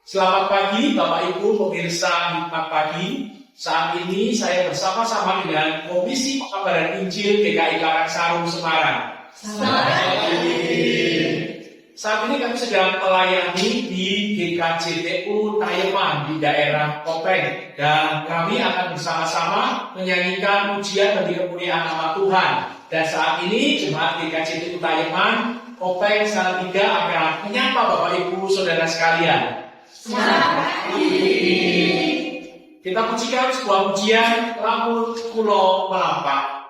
Selamat pagi Bapak Ibu pemirsa Hikmat Pagi. Saat ini saya bersama-sama dengan Komisi Pekabaran Injil GKI Karangsaru Semarang. Selamat pagi. Saat ini kami sedang melayani di GKJTU Tayeman di daerah Kopeng, dan kami akan bersama-sama menyanyikan pujian bagi kemuliaan nama Tuhan. Dan saat ini jemaat GKJTU Tayeman Kopeng Salatiga akan menyapa Bapak Ibu Saudara sekalian. Selamat pagi. Kita pujikan sebuah pujian Lamun Kulo Melapak.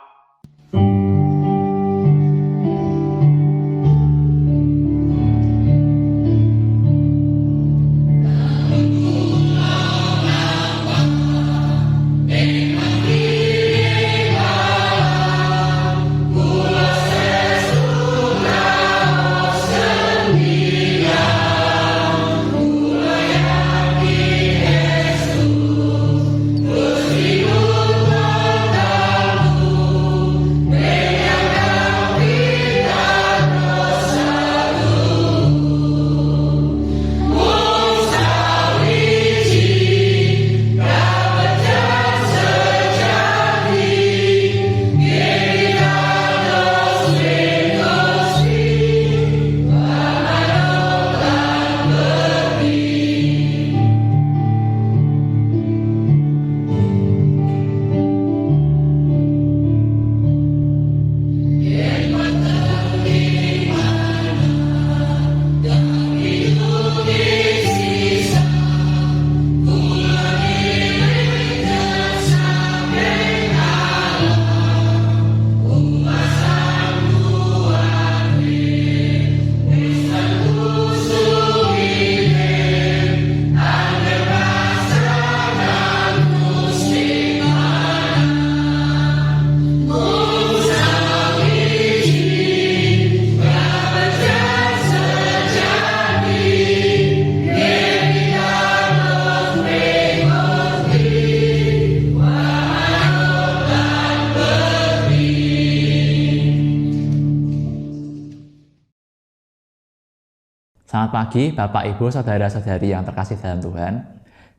Selamat pagi Bapak Ibu Saudara-saudari yang terkasih dalam Tuhan.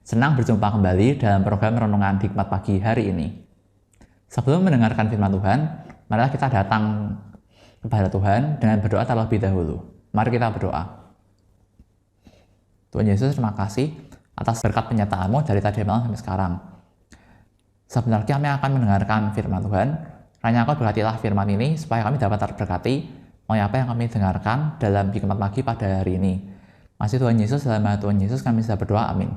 Senang berjumpa kembali dalam program Renungan Hikmat Pagi hari ini. Sebelum mendengarkan firman Tuhan, marilah kita datang kepada Tuhan dengan berdoa terlebih dahulu. Mari kita berdoa. Tuhan Yesus, terima kasih atas berkat penyertaan-Mu dari tadi malam sampai sekarang. Sebentar kami akan mendengarkan firman Tuhan. Kiranya Engkau berkatilah firman ini supaya kami dapat terberkati oleh apa yang kami dengarkan dalam Hikmat Pagi pada hari ini. Masih Tuhan Yesus, dalam nama Tuhan Yesus kami sudah berdoa, amin.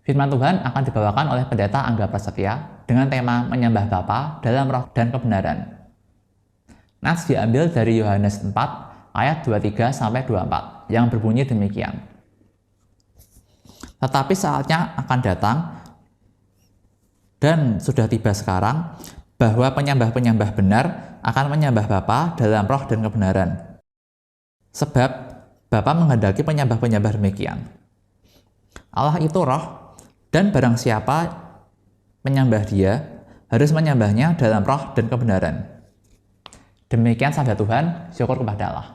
Firman Tuhan akan dibawakan oleh Pendeta Angga Prasetya dengan tema menyembah Bapa dalam roh dan kebenaran. Nats diambil dari Yohanes 4 ayat 23-24 yang berbunyi demikian. Tetapi saatnya akan datang dan sudah tiba sekarang bahwa penyembah-penyembah benar akan menyembah Bapa dalam roh dan kebenaran. Sebab Bapa menghendaki penyembah-penyembah demikian. Allah itu roh, dan barang siapa menyembah Dia harus menyembahnya dalam roh dan kebenaran. Demikian sabda Tuhan, syukur kepada Allah.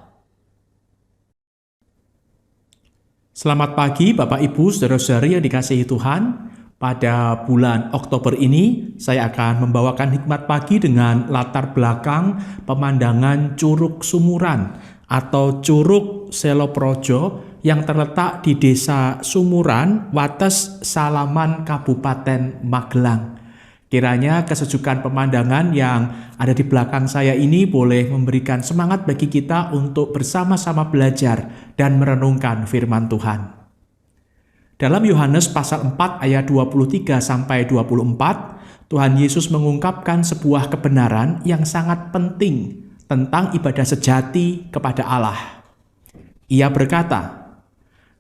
Selamat pagi Bapak Ibu Saudara-saudari yang dikasihi Tuhan. Pada bulan Oktober ini, saya akan membawakan hikmat pagi dengan latar belakang pemandangan Curug Sumuran atau Curug Seloprojo yang terletak di Desa Sumuran, Wates, Salaman, Kabupaten Magelang. Kiranya kesejukan pemandangan yang ada di belakang saya ini boleh memberikan semangat bagi kita untuk bersama-sama belajar dan merenungkan firman Tuhan. Dalam Yohanes pasal 4 ayat 23-24, Tuhan Yesus mengungkapkan sebuah kebenaran yang sangat penting tentang ibadah sejati kepada Allah. Ia berkata,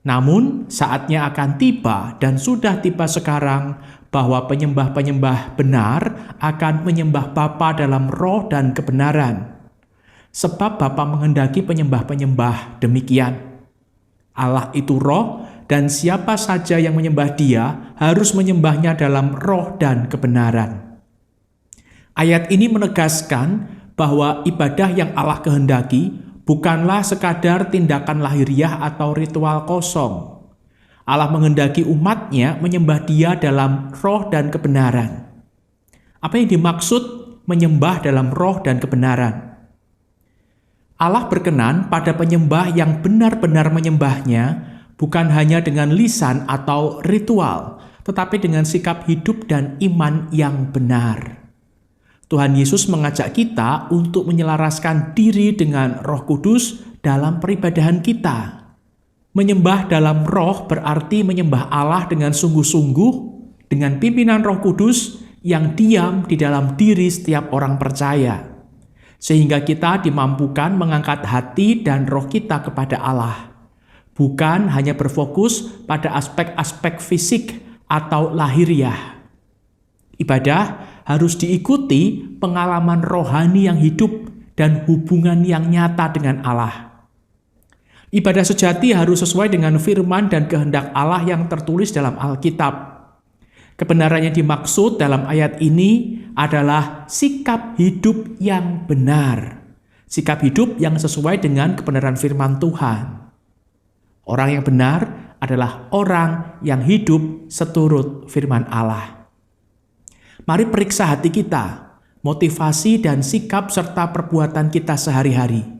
"Namun saatnya akan tiba dan sudah tiba sekarang bahwa penyembah-penyembah benar akan menyembah Bapa dalam roh dan kebenaran. Sebab Bapa menghendaki penyembah-penyembah demikian. Allah itu roh, dan siapa saja yang menyembah Dia harus menyembahnya dalam roh dan kebenaran." Ayat ini menegaskan bahwa ibadah yang Allah kehendaki bukanlah sekadar tindakan lahiriah atau ritual kosong. Allah menghendaki umatnya menyembah Dia dalam roh dan kebenaran. Apa yang dimaksud menyembah dalam roh dan kebenaran? Allah berkenan pada penyembah yang benar-benar menyembahnya, bukan hanya dengan lisan atau ritual, tetapi dengan sikap hidup dan iman yang benar. Tuhan Yesus mengajak kita untuk menyelaraskan diri dengan Roh Kudus dalam peribadahan kita. Menyembah dalam roh berarti menyembah Allah dengan sungguh-sungguh, dengan pimpinan Roh Kudus yang diam di dalam diri setiap orang percaya. Sehingga kita dimampukan mengangkat hati dan roh kita kepada Allah. Bukan hanya berfokus pada aspek-aspek fisik atau lahiriah. Ibadah harus diikuti pengalaman rohani yang hidup dan hubungan yang nyata dengan Allah. Ibadah sejati harus sesuai dengan firman dan kehendak Allah yang tertulis dalam Alkitab. Kebenaran yang dimaksud dalam ayat ini adalah sikap hidup yang benar. Sikap hidup yang sesuai dengan kebenaran firman Tuhan. Orang yang benar adalah orang yang hidup seturut firman Allah. Mari periksa hati kita, motivasi dan sikap serta perbuatan kita sehari-hari.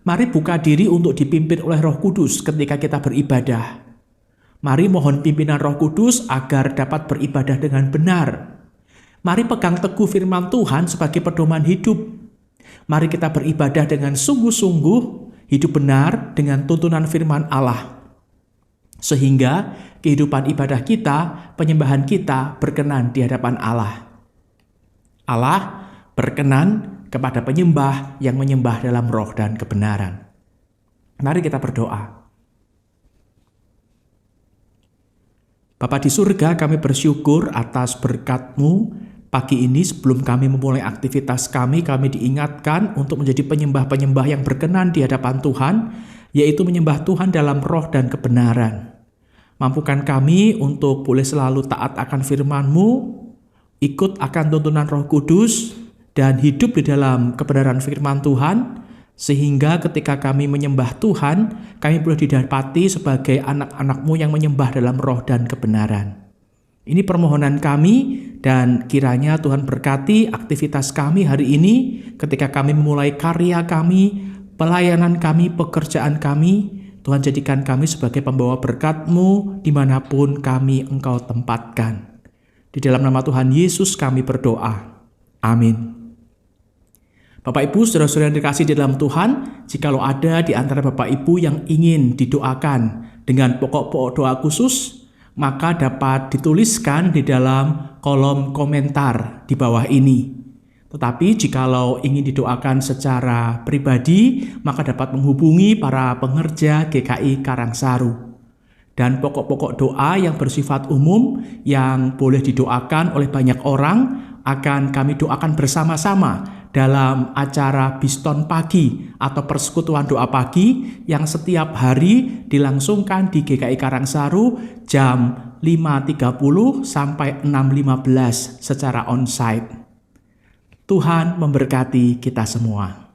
Mari buka diri untuk dipimpin oleh Roh Kudus ketika kita beribadah. Mari mohon pimpinan Roh Kudus agar dapat beribadah dengan benar. Mari pegang teguh firman Tuhan sebagai pedoman hidup. Mari kita beribadah dengan sungguh-sungguh, hidup benar dengan tuntunan firman Allah. Sehingga kehidupan ibadah kita, penyembahan kita berkenan di hadapan Allah. Allah berkenan kepada penyembah yang menyembah dalam roh dan kebenaran. Mari kita berdoa. Bapa di surga, kami bersyukur atas berkat-Mu. Pagi ini sebelum kami memulai aktivitas kami diingatkan untuk menjadi penyembah-penyembah yang berkenan di hadapan Tuhan, yaitu menyembah Tuhan dalam roh dan kebenaran. Mampukan kami untuk boleh selalu taat akan firman-Mu, ikut akan tuntunan Roh Kudus, dan hidup di dalam kebenaran firman Tuhan, sehingga ketika kami menyembah Tuhan, kami boleh didapati sebagai anak-anak-Mu yang menyembah dalam roh dan kebenaran. Ini permohonan kami, dan kiranya Tuhan berkati aktivitas kami hari ini, ketika kami memulai karya kami, pelayanan kami, pekerjaan kami. Tuhan jadikan kami sebagai pembawa berkat-Mu dimanapun kami Engkau tempatkan. Di dalam nama Tuhan Yesus kami berdoa. Amin. Bapak Ibu, saudara-saudara yang dikasihi di dalam Tuhan, jikalau ada di antara Bapak Ibu yang ingin didoakan dengan pokok-pokok doa khusus, maka dapat dituliskan di dalam kolom komentar di bawah ini. Tetapi jikalau ingin didoakan secara pribadi, maka dapat menghubungi para pengerja GKI Karangsaru. Dan pokok-pokok doa yang bersifat umum yang boleh didoakan oleh banyak orang akan kami doakan bersama-sama dalam acara Biston Pagi atau Persekutuan Doa Pagi yang setiap hari dilangsungkan di GKI Karangsaru jam 5.30 sampai 6.15 secara onsite. Tuhan memberkati kita semua.